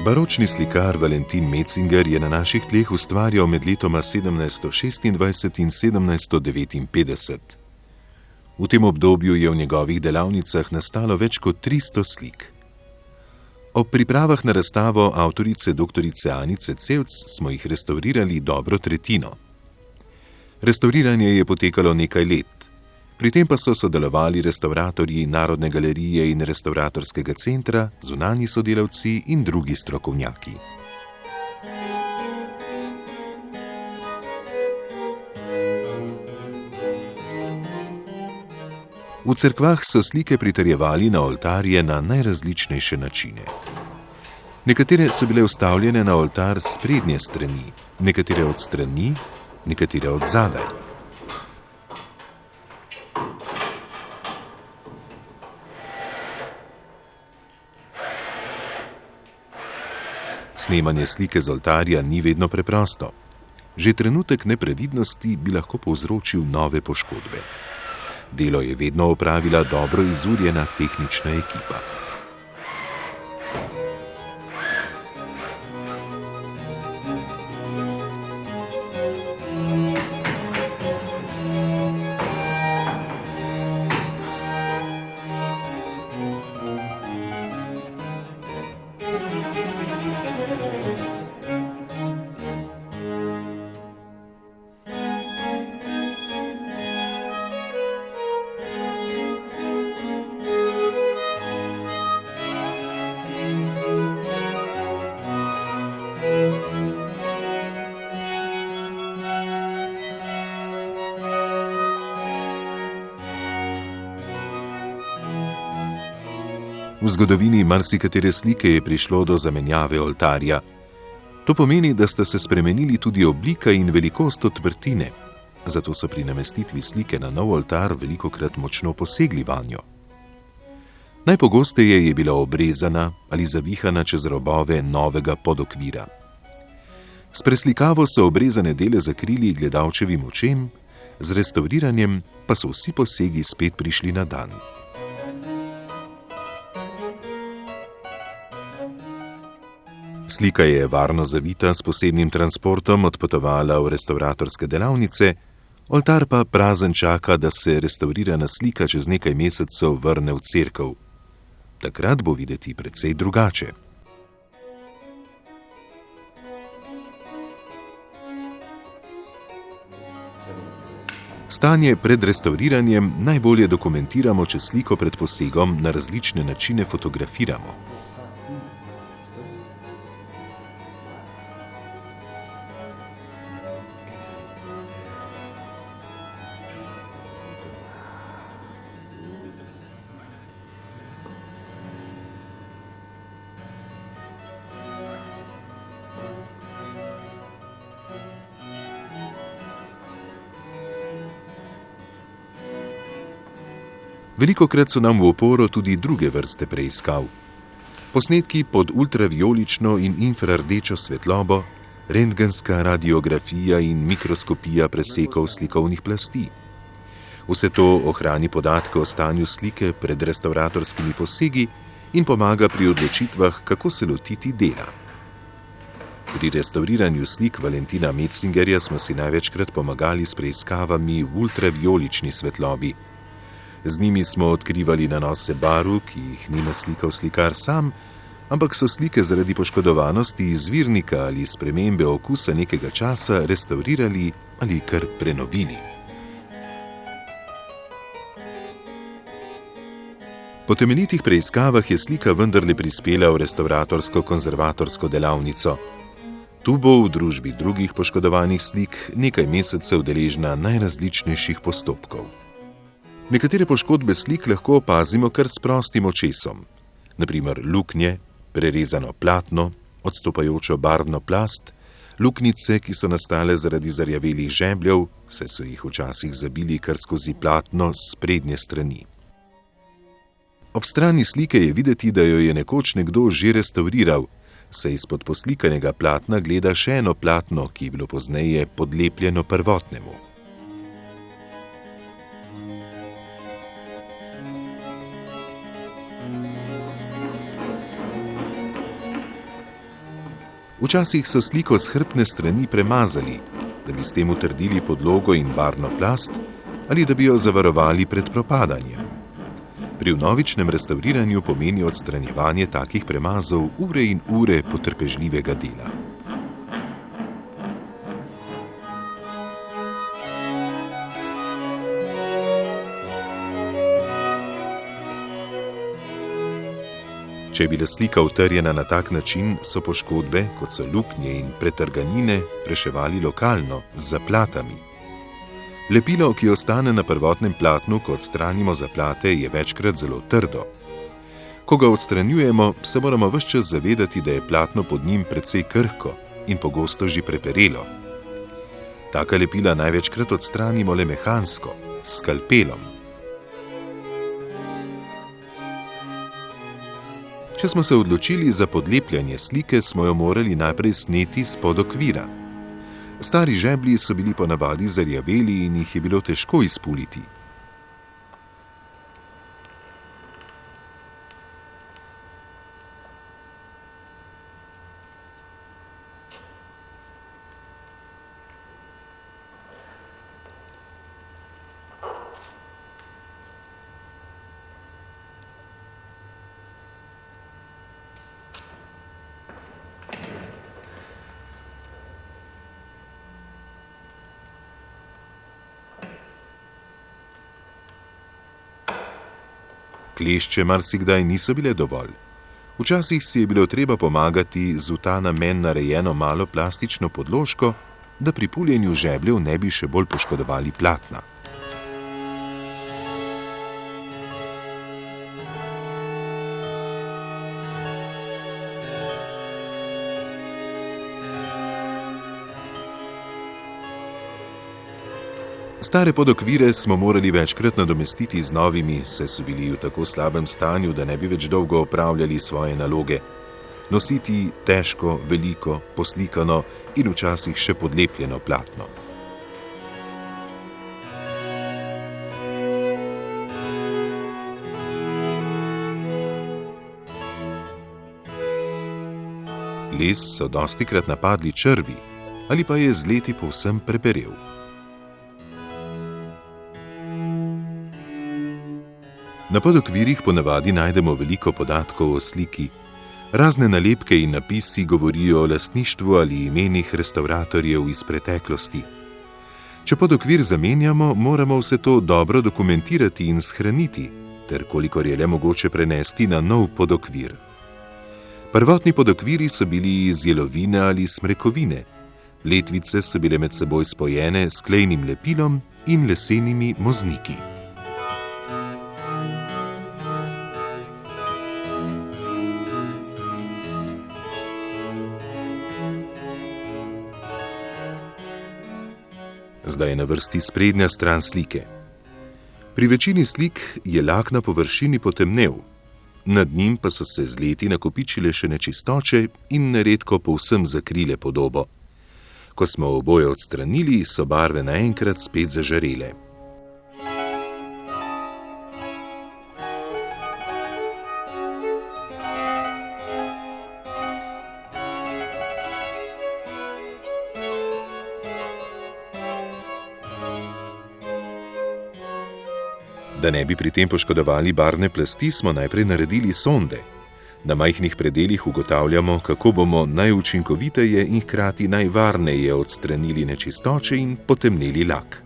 Baročni slikar Valentin Metzinger je na naših tleh ustvarjal med letoma 1726 in 1759. V tem obdobju je v njegovih delavnicah nastalo več kot 300 slik. Ob pripravah na razstavo avtorice dr. Anice Cevc smo jih restavrirali dobro tretjino. Restavriranje je potekalo nekaj let. Pri tem pa so sodelovali restavratorji Narodne galerije in Restavratorskega centra, zunanji sodelavci in drugi strokovnjaki. V cerkvah so slike pritrjevali na oltarje na najrazličnejše načine. Nekatere so bile vstavljene na oltar s prednje strani, nekatere od strani, nekatere od zadaj. Snemanje slike z oltarja ni vedno preprosto. Že trenutek neprevidnosti bi lahko povzročil nove poškodbe. Delo je vedno opravila dobro izurjena tehnična ekipa. V zgodovini marsikatere slike je prišlo do zamenjave oltarja. To pomeni, da sta se spremenili tudi oblika in velikost odprtine, zato so pri namestitvi slike na nov oltar velikokrat močno posegli vanjo. Najpogosteje je bila obrezana ali zavihana čez robove novega podokvira. S preslikavo so obrezane dele zakrili gledalčevim očem, z restavriranjem pa so vsi posegi spet prišli na dan. Slika je varno zavita s posebnim transportom odpotovala v restavratorske delavnice, oltar pa prazen čaka, da se restavrirana slika čez nekaj mesecev vrne v cerkev. Takrat bo videti precej drugače. Stanje pred restavriranjem najbolje dokumentiramo, če sliko pred posegom na različne načine fotografiramo. Velikokrat so nam v oporo tudi druge vrste preiskav. Posnetki pod ultravijolično in infrardečo svetlobo, rentgenska radiografija in mikroskopija presekov slikovnih plasti. Vse to ohrani podatke o stanju slike pred restavratorskimi posegi in pomaga pri odločitvah, kako se lotiti dela. Pri restavriranju slik Valentina Metzingerja smo si največkrat pomagali s preiskavami v ultravijolični svetlobi. Z njimi smo odkrivali nanose barv, ki jih ni naslikal slikar sam, ampak so slike zaradi poškodovanosti izvirnika ali spremembe okusa nekega časa restavrirali ali kar prenovili. Po temeljitih preiskavah je slika vendarle prispela v restavratorsko-konzervatorsko delavnico. Tu bo v družbi drugih poškodovanih slik nekaj mesecev deležna najrazličnejših postopkov. Nekatere poškodbe slik lahko opazimo kar s prostim očesom. Naprimer luknje, prerezano platno, odstopajočo barvno plast, luknjice, ki so nastale zaradi zarjavelih žebljev, saj so jih včasih zabili kar skozi platno s prednje strani. Ob strani slike je videti, da jo je nekoč nekdo že restavriral, saj izpod poslikanega platna gleda še eno platno, ki je bilo pozneje podlepljeno prvotnemu. Včasih so sliko s hrbtne strani premazali, da bi s tem utrdili podlogo in barvno plast ali da bi jo zavarovali pred propadanjem. Pri vnovičnem restavriranju pomeni odstranjevanje takih premazov ure in ure potrpežljivega dela. Če je bila slika utrjena na tak način, so poškodbe, kot so luknje in pretrganine, reševali lokalno, z zaplatami. Lepilo, ki ostane na prvotnem platnu, ko odstranimo zaplate, je večkrat zelo trdo. Ko ga odstranjujemo, se moramo ves čas zavedati, da je platno pod njim precej krhko in pogosto že preperelo. Taka lepila največkrat odstranimo le mehansko, s skalpelom. Če smo se odločili za podlepljanje slike, smo jo morali najprej sneti spod okvira. Stari žeblji so bili ponavadi zarjaveli in jih je bilo težko izpuliti. Klešče marsikdaj niso bile dovolj. Včasih si je bilo treba pomagati z v ta namen narejeno malo plastično podložko, da pri puljenju žebljev ne bi še bolj poškodovali platna. Stare podokvire smo morali večkrat nadomestiti z novimi, saj so bili v tako slabem stanju, da ne bi več dolgo opravljali svoje naloge. Nositi težko, veliko, poslikano in včasih še podlepljeno platno. Les so dostikrat napadli črvi ali pa je z leti povsem preperel. Na podokvirih ponavadi najdemo veliko podatkov o sliki. Razne nalepke in napisi govorijo o lastništvu ali imenih restavratorjev iz preteklosti. Če podokvir zamenjamo, moramo vse to dobro dokumentirati in shraniti, ter kolikor je le mogoče prenesti na nov podokvir. Prvotni podokviri so bili iz jelovine ali smrekovine. Letvice so bile med seboj spojene s klejnim lepilom in lesenimi mozniki. Zdaj je na vrsti sprednja stran slike. Pri večini slik je lak na površini potemnel, nad njim pa so se z leti nakopičile še nečistoče in neredko povsem zakrile podobo. Ko smo oboje odstranili, so barve naenkrat spet zažarele. Da ne bi pri tem poškodovali barvne plasti, smo najprej naredili sonde. Na majhnih predelih ugotavljamo, kako bomo najučinkoviteje in hkrati najvarneje odstranili nečistoče in potemnili lak.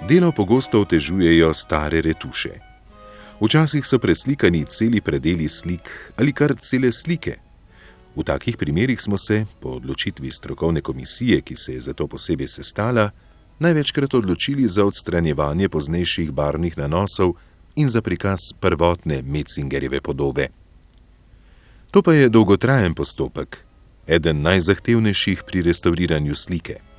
Delo pogosto otežujejo stare retuše. Včasih so preslikani celi predeli slik ali kar cele slike. V takih primerih smo se, po odločitvi strokovne komisije, ki se je za to posebej sestala, največkrat odločili za odstranjevanje poznejših barvnih nanosov in za prikaz prvotne Metzingerjeve podobe. To pa je dolgotrajen postopek, eden najzahtevnejših pri restavriranju slike.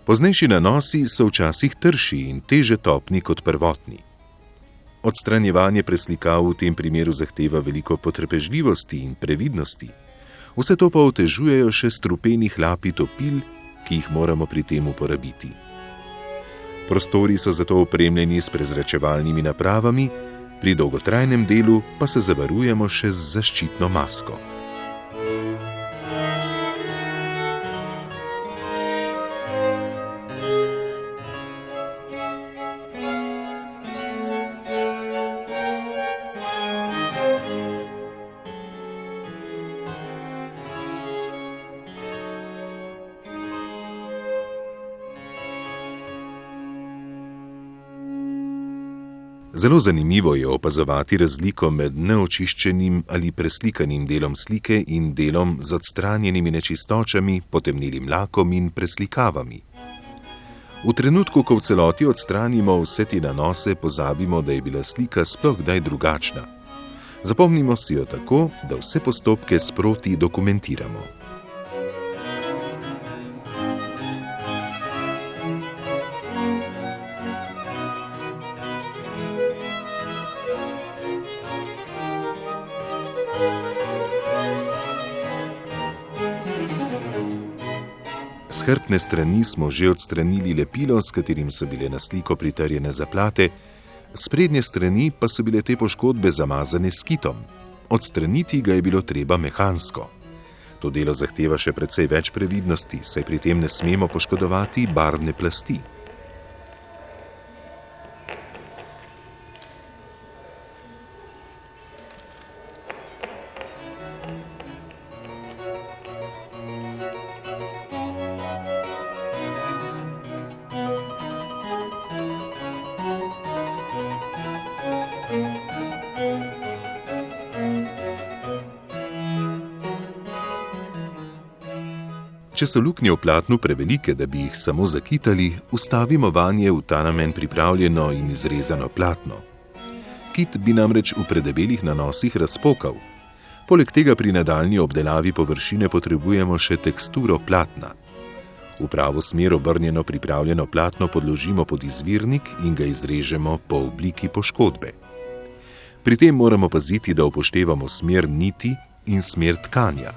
Poznejši nanosi so včasih trši in teže topni kot prvotni. Odstranjevanje preslikav v tem primeru zahteva veliko potrpežljivosti in previdnosti. Vse to pa otežujejo še strupeni hlapi topil, ki jih moramo pri tem uporabiti. Prostori so zato opremljeni s prezračevalnimi napravami, pri dolgotrajnem delu pa se zavarujemo še z zaščitno masko. Zelo zanimivo je opazovati razliko med neočiščenim ali preslikanim delom slike in delom z odstranjenimi nečistočami, potemnilim lakom in preslikavami. V trenutku, ko v celoti odstranimo vse te nanose, pozabimo, da je bila slika sploh kdaj drugačna. Zapomnimo si jo tako, da vse postopke sproti dokumentiramo. S hrbtne strani smo že odstranili lepilo, s katerim so bile na sliko pritrjene zaplate, s prednje strani pa so bile te poškodbe zamazane s kitom. Odstraniti ga je bilo treba mehansko. To delo zahteva še precej več previdnosti, saj pri tem ne smemo poškodovati barvne plasti. Če so luknje v platnu prevelike, da bi jih samo zakitali, vstavimo vanje v ta namen pripravljeno in izrezano platno. Kit bi namreč v predebelih nanosih razpokal. Poleg tega pri nadaljnji obdelavi površine potrebujemo še teksturo platna. V pravo smer obrnjeno pripravljeno platno podložimo pod izvirnik in ga izrežemo po obliki poškodbe. Pri tem moramo paziti, da upoštevamo smer niti in smer tkanja.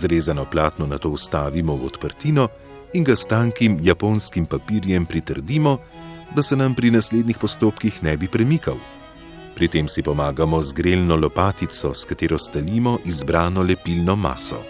Izrezano platno nato vstavimo v odprtino in ga s tankim japonskim papirjem pritrdimo, da se nam pri naslednjih postopkih ne bi premikal. Pri tem si pomagamo z grelno lopatico, s katero stalimo izbrano lepilno maso.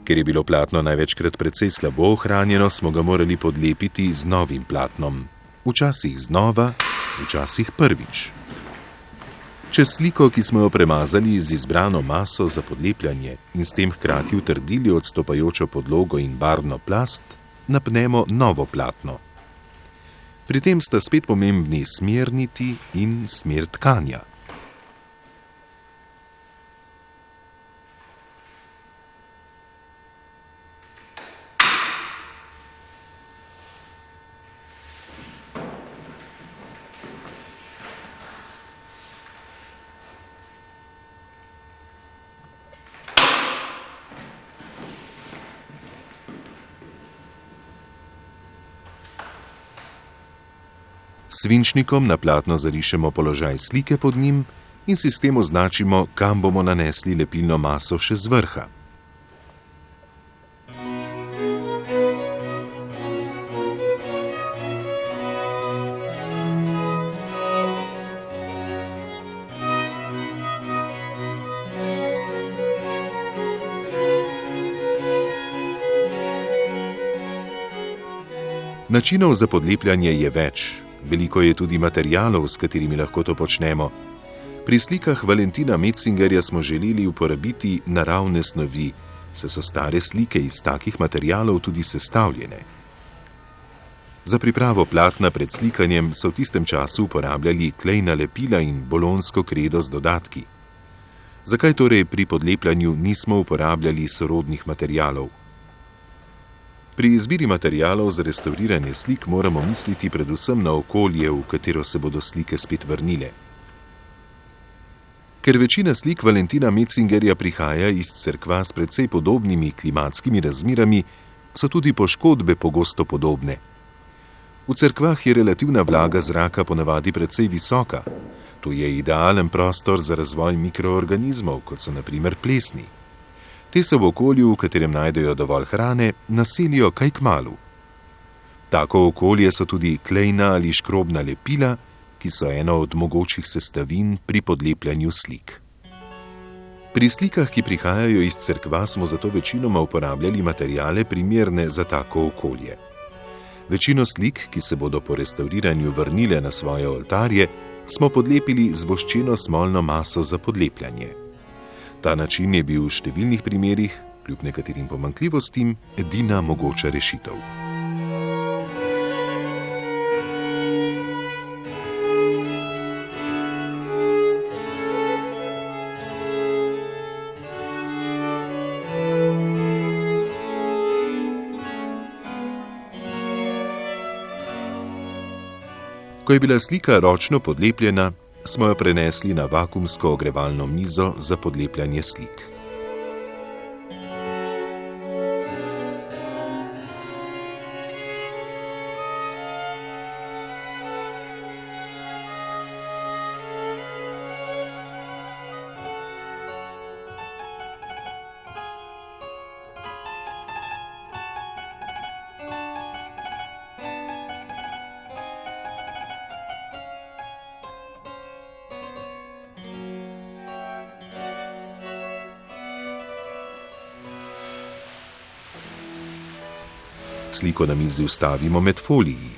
Ker je bilo platno največkrat precej slabo ohranjeno, smo ga morali podlepiti z novim platnom. Včasih znova, včasih prvič. Čez sliko, ki smo jo premazali z izbrano maso za podlepljanje in s tem hkrati utrdili odstopajočo podlogo in barvno plast, napnemo novo platno. Pri tem sta spet pomembni smer niti in smer tkanja. S svinčnikom na platno zarišemo položaj slike pod njim in si s tem označimo, kam bomo nanesli lepilno maso še z vrha. Načinov za podlepljanje je več. Veliko je tudi materialov, s katerimi lahko to počnemo. Pri slikah Valentina Metzingerja smo želeli uporabiti naravne snovi, saj so stare slike iz takih materialov tudi sestavljene. Za pripravo platna pred slikanjem so v tistem času uporabljali klejna lepila in bolonsko kredo z dodatki. Zakaj torej pri podlepljanju nismo uporabljali sorodnih materialov? Pri izbiri materialov za restavriranje slik moramo misliti predvsem na okolje, v katero se bodo slike spet vrnile. Ker večina slik Valentina Metzingerja prihaja iz cerkva s precej podobnimi klimatskimi razmerami, so tudi poškodbe pogosto podobne. V cerkvah je relativna vlaga zraka ponavadi precej visoka. To je idealen prostor za razvoj mikroorganizmov, kot so na primer plesni. Te se v okolju, v katerem najdejo dovolj hrane, naselijo kaj kmalu. Tako okolje so tudi klejna ali škrobna lepila, ki so eno od mogočih sestavin pri podlepljanju slik. Pri slikah, ki prihajajo iz cerkva, smo zato večinoma uporabljali materiale primerne za tako okolje. Večino slik, ki se bodo po restavriranju vrnile na svoje oltarje, smo podlepili z voščeno smolno maso za podlepljanje. Ta način je bil v številnih primerih, kljub nekaterim pomanjkljivostim, edina mogoča rešitev. Ko je bila slika ročno podlepljena, smo jo prenesli na vakuumsko ogrevalno mizo za podlepljanje slik. Sliko na mizi ustavimo med foliji.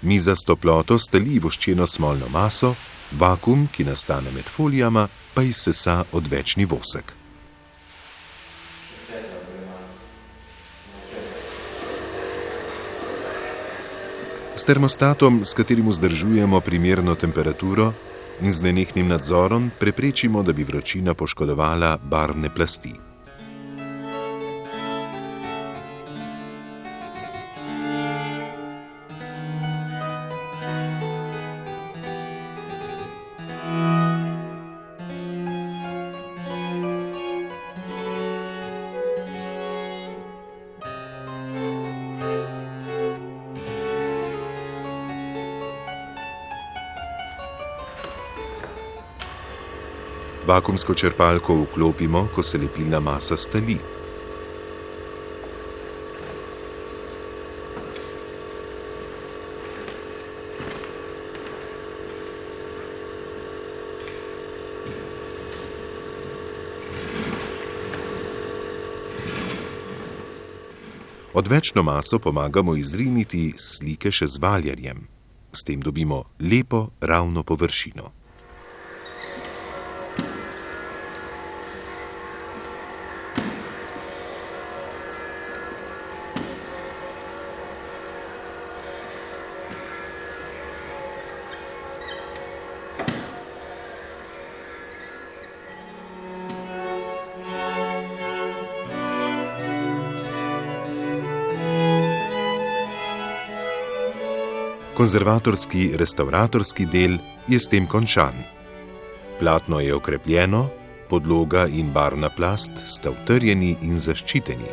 Miza s toploto stali voščeno smolno maso, vakuum, ki nastane med folijama, pa izsesa odvečni vosek. S termostatom, s katerim vzdržujemo primerno temperaturo, in z nenehnim nadzorom preprečimo, da bi vročina poškodovala barvne plasti. Vakuumsko črpalko vklopimo, ko se lepilna masa stali. Odvečno maso pomagamo izriniti slike še z valjarjem. S tem dobimo lepo, ravno površino. Konzervatorski restavratorski del je s tem končan. Platno je okrepljeno, podloga in barvna plast sta utrjeni in zaščiteni.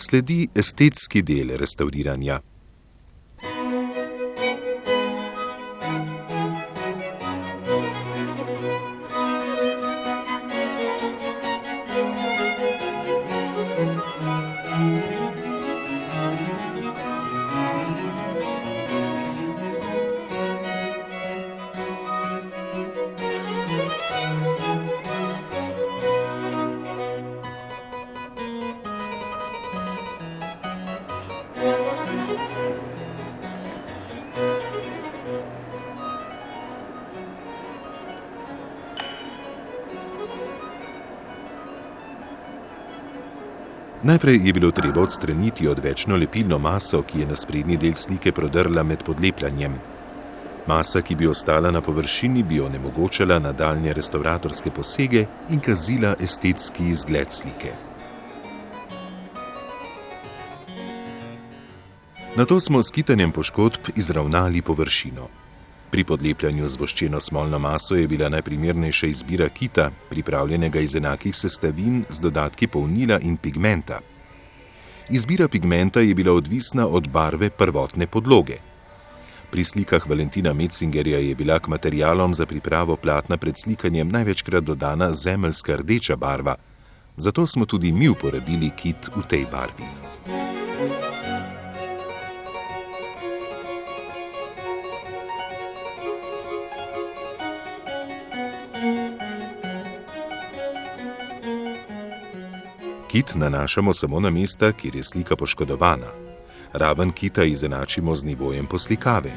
Sledi estetski del restavriranja. Najprej je bilo treba odstraniti odvečno lepilno maso, ki je na sprednji del slike prodrla med podlepljanjem. Masa, ki bi ostala na površini, bi onemogočala nadaljnje restavratorske posege in kazila estetski izgled slike. Nato smo s kitanjem poškodb izravnali površino. Pri podlepljanju z voščeno smolno maso je bila najprimernejša izbira kita, pripravljenega iz enakih sestavin z dodatki polnila in pigmenta. Izbira pigmenta je bila odvisna od barve prvotne podloge. Pri slikah Valentina Metzingerja je bila k materialom za pripravo platna pred slikanjem največkrat dodana zemeljska rdeča barva, zato smo tudi mi uporabili kit v tej barvi. Kit nanašamo samo na mesta, kjer je slika poškodovana. Raven kita izenačimo z nivojem poslikave.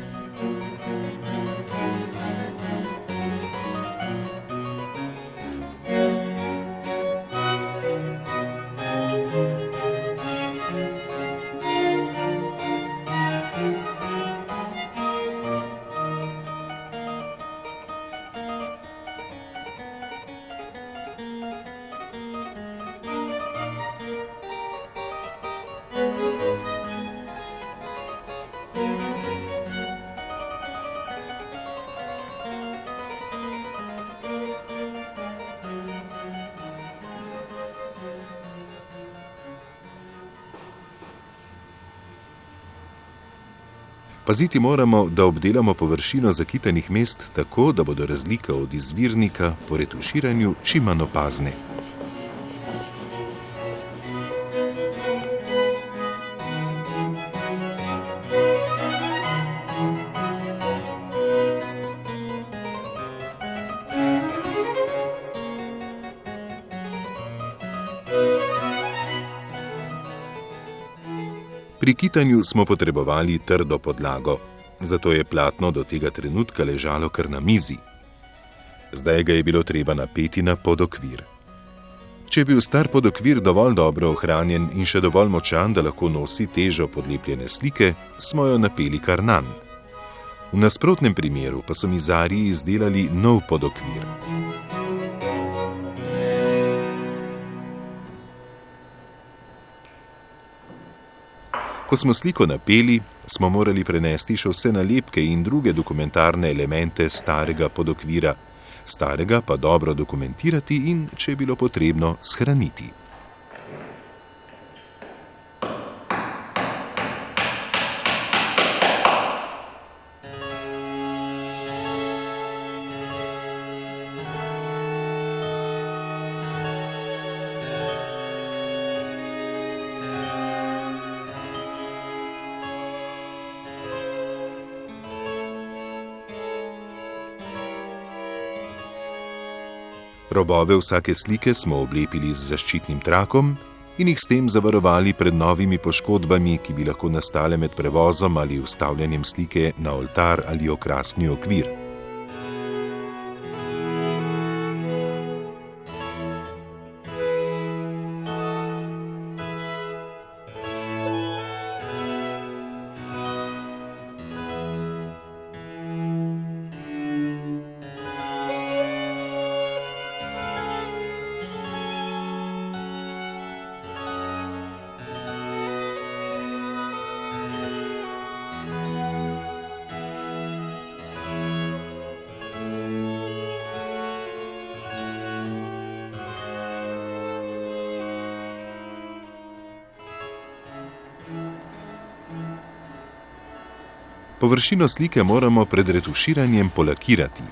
Paziti moramo, da obdelamo površino zakitanih mest tako, da bodo razlike od izvirnika po retuširanju čim manj opazne. Pri kitanju smo potrebovali trdo podlago, zato je platno do tega trenutka ležalo kar na mizi. Zdaj ga je bilo treba napeti na podokvir. Če je bil star podokvir dovolj dobro ohranjen in še dovolj močan, da lahko nosi težo podlepljene slike, smo jo napeli kar nanj. V nasprotnem primeru pa so mizarji izdelali nov podokvir. Ko smo sliko napeli, smo morali prenesti še vse nalepke in druge dokumentarne elemente starega podokvira, starega pa dobro dokumentirati in, če je bilo potrebno, shraniti. Robove vsake slike smo oblepili z zaščitnim trakom in jih s tem zavarovali pred novimi poškodbami, ki bi lahko nastale med prevozom ali vstavljanjem slike na oltar ali okrasni okvir. Površino slike moramo pred retuširanjem polakirati.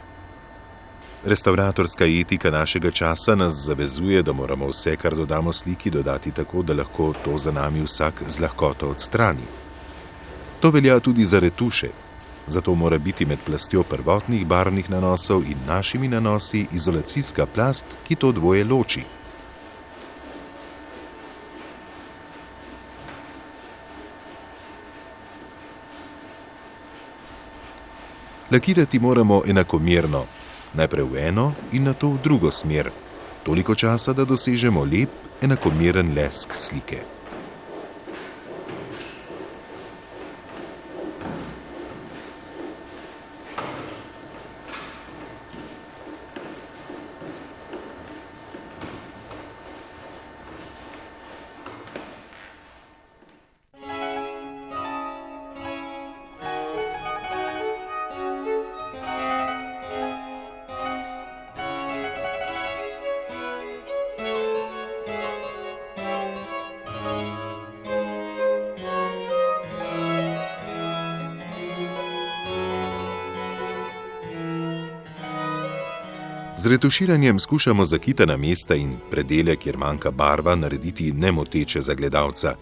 Restavratorska etika našega časa nas zavezuje, da moramo vse, kar dodamo sliki, dodati tako, da lahko to za nami vsak z lahkoto odstrani. To velja tudi za retuše, zato mora biti med plastjo prvotnih barvnih nanosov in našimi nanosi izolacijska plast, ki to dvoje loči. Lakirati moramo enakomerno, najprej v eno in nato v drugo smer, toliko časa, da dosežemo lep, enakomeren lesk slike. Z retuširanjem skušamo zakitana mesta in predele, kjer manjka barva, narediti nemoteče za gledalca.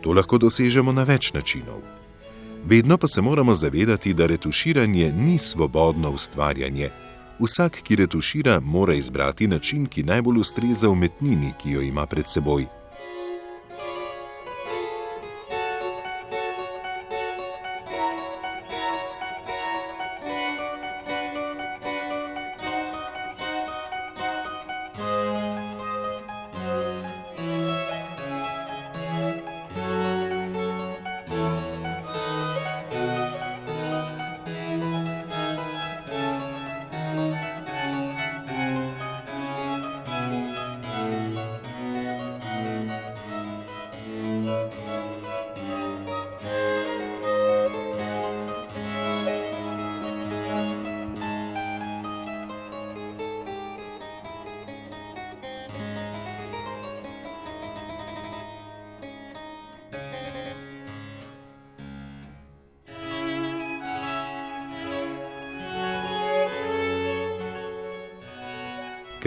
To lahko dosežemo na več načinov. Vedno pa se moramo zavedati, da retuširanje ni svobodno ustvarjanje. Vsak, ki retušira, mora izbrati način, ki najbolj ustreza umetnini, ki jo ima pred seboj.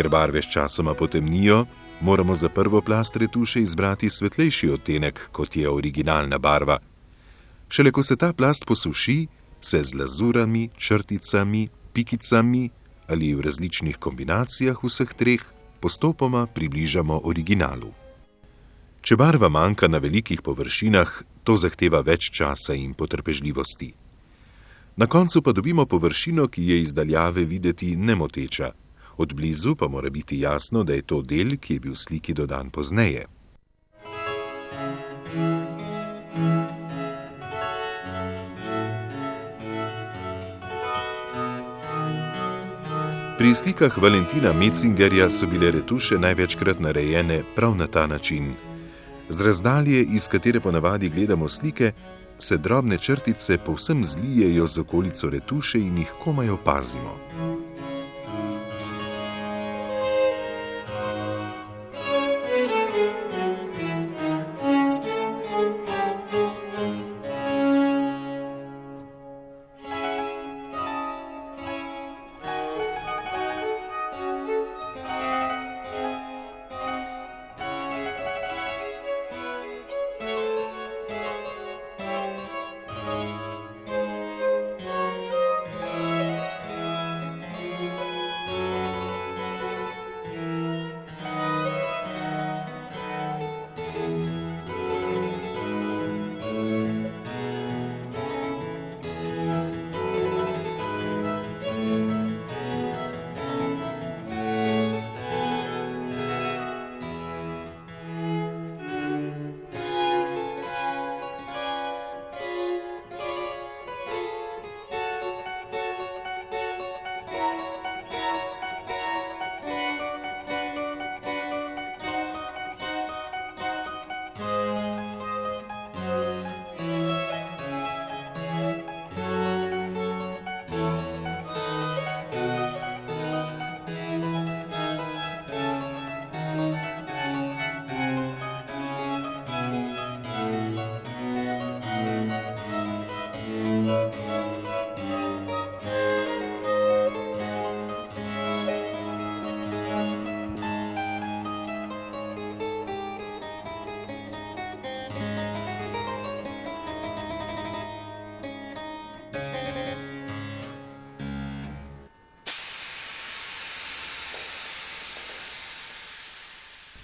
Ker barve sčasoma potemnijo, moramo za prvo plast retuše izbrati svetlejši odtenek, kot je originalna barva. Šele ko se ta plast posuši, se z lazurami, črticami, pikicami ali v različnih kombinacijah vseh treh postopoma približamo originalu. Če barva manjka na velikih površinah, to zahteva več časa in potrpežljivosti. Na koncu pa dobimo površino, ki je iz daljave videti nemoteča. Od blizu pa mora biti jasno, da je to del, ki je bil sliki dodan pozneje. Pri slikah Valentina Metzingerja so bile retuše največkrat narejene prav na ta način. Z razdalje, iz katere ponavadi gledamo slike, se drobne črtice povsem zlijejo z okolico retuše in jih komaj opazimo.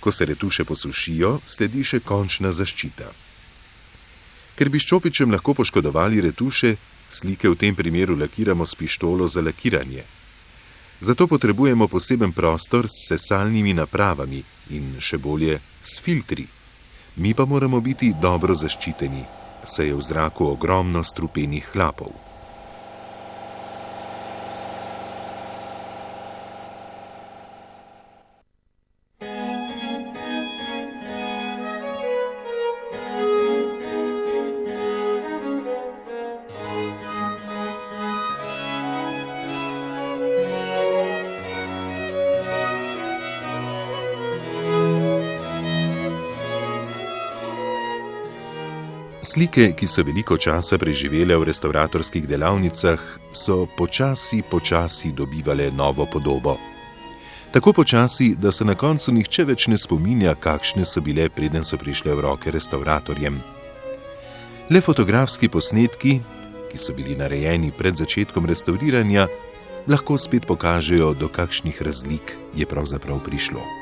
Ko se retuše posušijo, sledi še končna zaščita. Ker bi s čopičem lahko poškodovali retuše, slike v tem primeru lakiramo s pištolo za lakiranje. Zato potrebujemo poseben prostor s sesalnimi napravami in še bolje s filtri. Mi pa moramo biti dobro zaščiteni, saj je v zraku ogromno strupenih hlapov. Slike, ki so veliko časa preživele v restavratorskih delavnicah, so počasi dobivale novo podobo. Tako počasi, da se na koncu nihče več ne spominja, kakšne so bile, preden so prišle v roke restavratorjem. Le fotografski posnetki, ki so bili narejeni pred začetkom restavriranja, lahko spet pokažejo, do kakšnih razlik je pravzaprav prišlo.